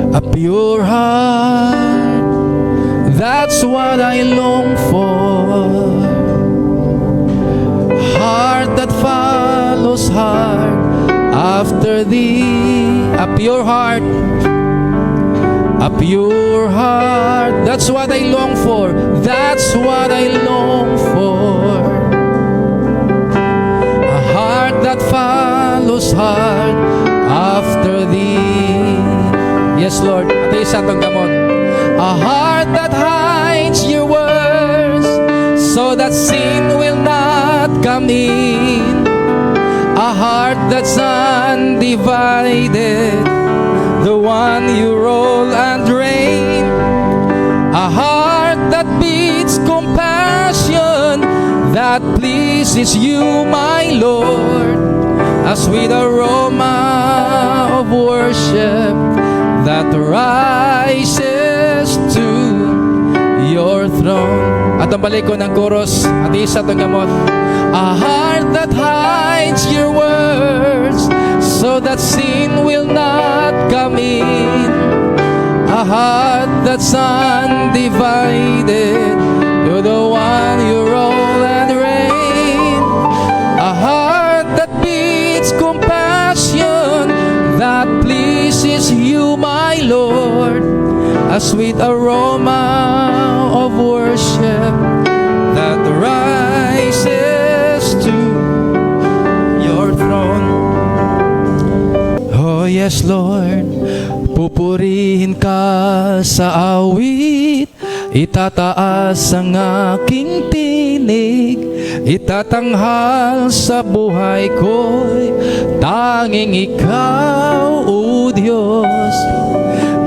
A pure heart, that's what I long for. A heart that follows hard after thee. A pure heart, a pure heart, that's what I long for. That's what I long for. A heart that follows hard after thee. Yes, Lord. Ito isa itong gamot. A heart that hides your words so that sin will not come in. A heart that's undivided, the one you roll and drain. A heart that beats compassion, that pleases you, my Lord. A sweet aroma of worship that rises to your throne. At ang balik ko ng chorus, at isa itong gamot. A heart that hides your words so that sin will not come in. A heart that's undivided, you're the one you roll and reign. A heart that beats compassion, that pleases you, my Lord. A sweet aroma of worship that rises to your throne. Oh yes, Lord, pupurihin ka sa awit, itataas ang aking tinig, itatanghal sa buhay ko'y tanging ikaw, O Diyos.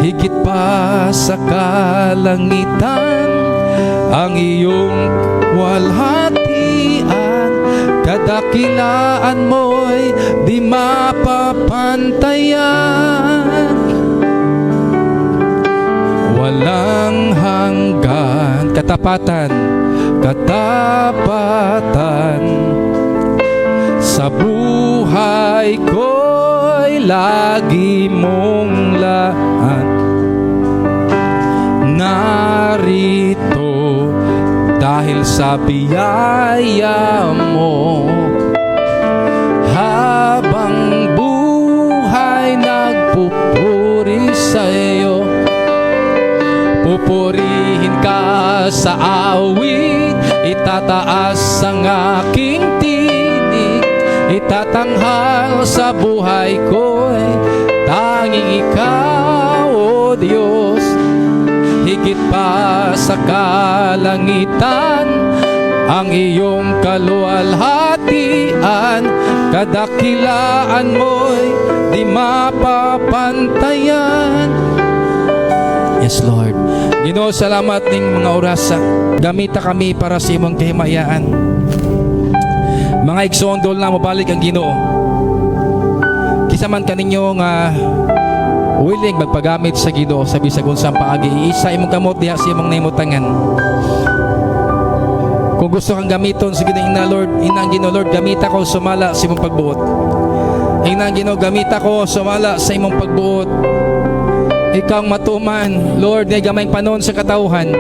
Higit pa sa kalangitan ang iyong walhatian, kadakilaan mo'y di mapapantayan. Walang hanggan, katapatan, katapatan sa buhay ko'y lagi mong laan. Narito dahil sa biyaya mo, habang buhay nagpupuri sa iyo. Pupurihin ka sa awit, itataas ang aking tinig, itatanghal sa buhay ko'y tanging ikaw, O Diyos. Higit pa sa kalangitan ang iyong kaluwalhatian, kadakilaan mo'y di mapapantayan. Yes, Lord. Ginoo, salamat ning mga orasa. Gamita kami para sa imong kahimayaan. Mga igsondol na mabalik ang Ginoo. Kisa man kaninyo nga willing magpagamit sa Ginoo sa bisag unsang paagi, isa imong kamot diha sa imong nahimutangan. Kung gusto kang gamiton sa Ginoo, Lord, inang Ginoo, Lord, gamita ko sumala sa imong pagbuot. Inang Ginoo, gamita ko sumala sa imong pagbuot. Ikaw matuman, Lord, ngay gamayng panon sa katawhan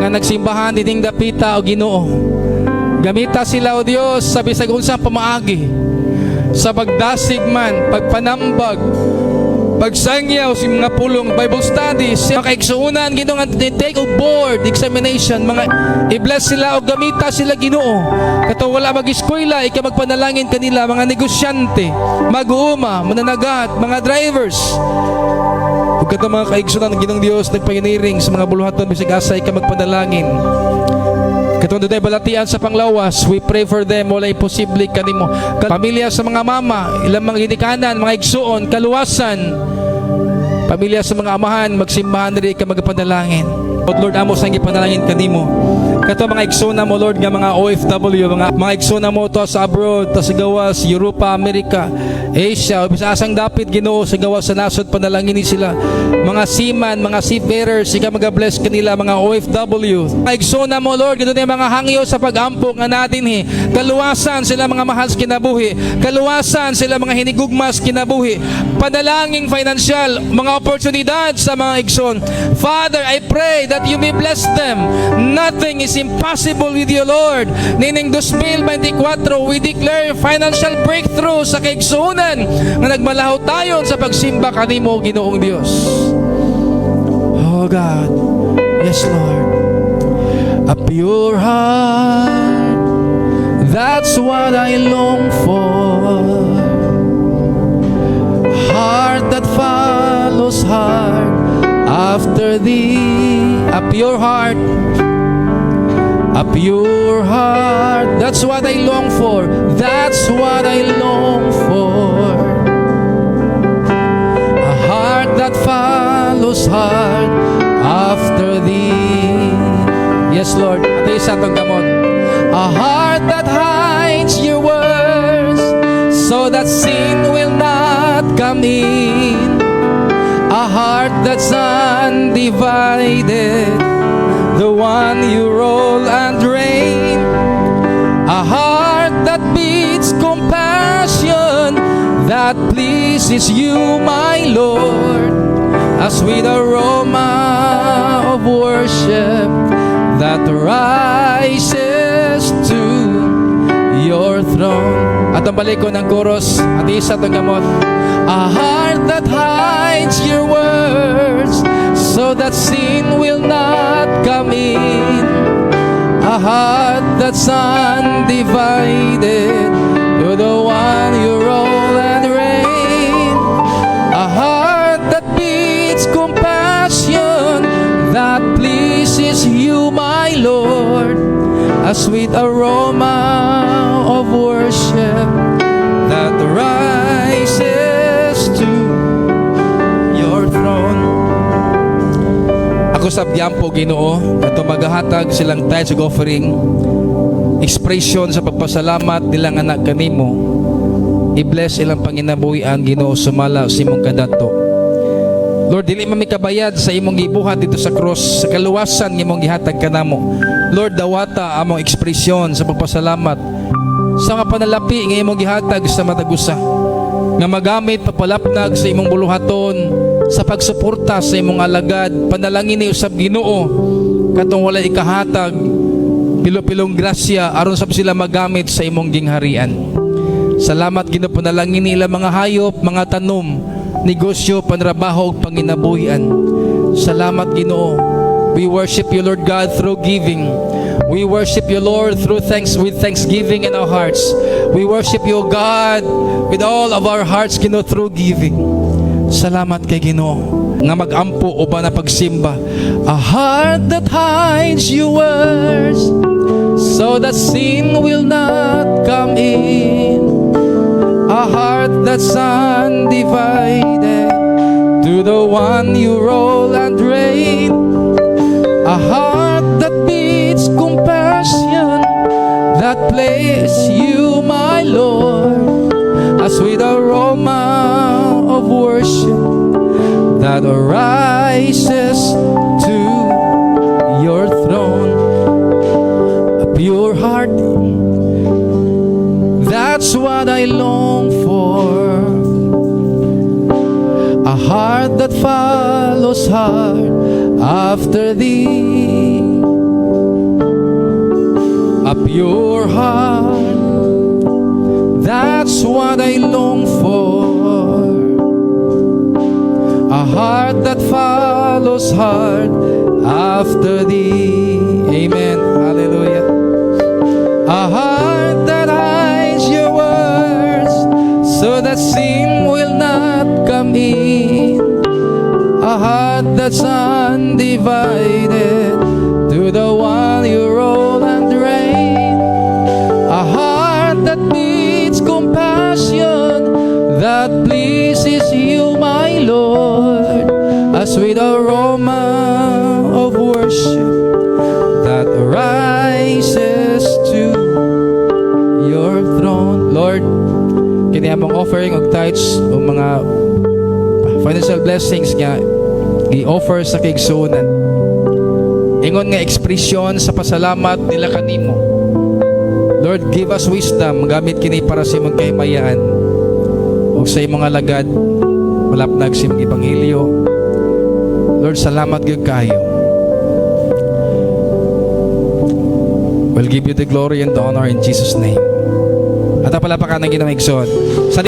nga nagsimbahan dining dapita, O Ginoo. Gamita sila, O Dios, sa bisag unsang pamaagi, sa pagdasig man, pagpanambag, pagsangyaw sa mga pulong Bible studies, sa kaiksuunan Ginoo nga take of board examination, mga i-bless sila o gamita sila, Ginoo. Kato wala mag-eskwela, ika magpanalangin kanila, mga negosyante, mag-uuma, mananagat, mga drivers. Ug kato mga kaiksuunan Ginoong Dios nagpayuniring sa mga buluhaton bisag asa ika magpanalangin. Katong doon balatian sa panglawas, we pray for them, wala imposible kanimo. Pamilya sa mga mama, ilang mga ginikanan, mga igsuon, kaluwasan. Pamilya sa mga amahan, magsimbahan diri ka magpanalangin. Lord, amo sang gipanalangin kanimo. Kato mga igsuna mo, Lord, nga mga OFW, mga igsuna mo to sa abroad, to sa gawas, Europa, Amerika, Asia, bisasang dapit Ginoo sa gawas sa nasod, panalangin ni sila. Mga seaman, mga seafarers, ika mag-bless kanila, mga OFW. Mga igsuna mo, Lord, ganoon yung mga hangyo sa pag-ampok nga natin, kaluwasan sila mga mahal sa kinabuhi, kaluwasan sila mga hinigugmas kinabuhi, panalangin financial, mga oportunidad sa mga igsoon. Father, I pray that you may bless them. Nothing is impossible with you, Lord. Nining 2024, we declare financial breakthrough sa kaigsuunan na nagmalaho tayo sa pagsimba kanimo, Ginoong Dios. Oh God, yes Lord. A pure heart, that's what I long for. A heart that follows hard after thee. A pure heart, that's what I long for. That's what I long for. A heart that follows hard after thee. Yes, Lord. Ito isa itong gamot. A heart that hides your words so that sin will not come in. A heart that's undivided, the one you roll and rain. A heart that beats compassion, that pleases you, my Lord. A sweet aroma of worship that rises to your throne. At ang balik ko ng chorus, at isa itong gamot. A heart that hides your words so that sin will not come in. A heart that's undivided to the one you roll and reign. A heart that beats compassion, that pleases you, my Lord. A sweet aroma of worship that rises to your throne. Ako sa biyampo, Ginoo, at maghahatag silang tithes ug offering, expression sa pagpasalamat nilang anak kanimo. I-bless ilang panginabuhian, Ginoo, sumala sa imong kadato. Lord, dili man mi kabayad sa imong gibuhat dito sa cross, sa kaluwasan nga imong gihatag kanamo. Lord, dawata among ekspresyon sa pagpasalamat sa nga panalapi nga imong gihatag sa matagusa, nga magamit papalapnag sa imong buluhaton sa pagsuporta sa imong alagad. Panalangin ni usab, Ginoo, katong walay ikahatag pilo-pilong grasya aron sab sila magamit sa imong gingharian. Salamat, Ginoo, panalangin ni ila mga hayop, mga tanom, negosyo, panrabaho ug panginabuhian. Salamat, Ginoo. We worship you, Lord God, through giving. We worship you, Lord, through with thanksgiving in our hearts. We worship you, God, with all of our hearts, Ginoo, through giving. Salamat kay Ginoo nga magampo o ba na pagsimba. A heart that hides your words so that sin will not come in. A heart that's undivided to the one you roll and reign. A heart that beats compassion, that place you, my Lord. A sweet aroma of worship that rises to your throne. A pure heart, that's what I long for. A heart that follows hard after thee. A pure heart, that's what I long for. A heart that follows hard after thee. Amen. Hallelujah. A heart that hides your words so that sin will not come in. A heart that's undivided to the one you roll and reign. A heart that beats compassion, that pleases you, my Lord. A sweet aroma of worship that rises to your throne. Lord, kini among offering og tithes o mga financial blessings nga i-offer sa kaigsuonan. Ingon nga ekspresyon sa pasalamat nila kanimo. Lord, give us wisdom gamit kini para sa imong kahimayaan ug sa imong alagad malapnag sa imong ebanghelyo. Lord, salamat gyud kayo. We'll give you the glory and the honor in Jesus' name. At pala pa ka ng Ginoong Igsoon. Sa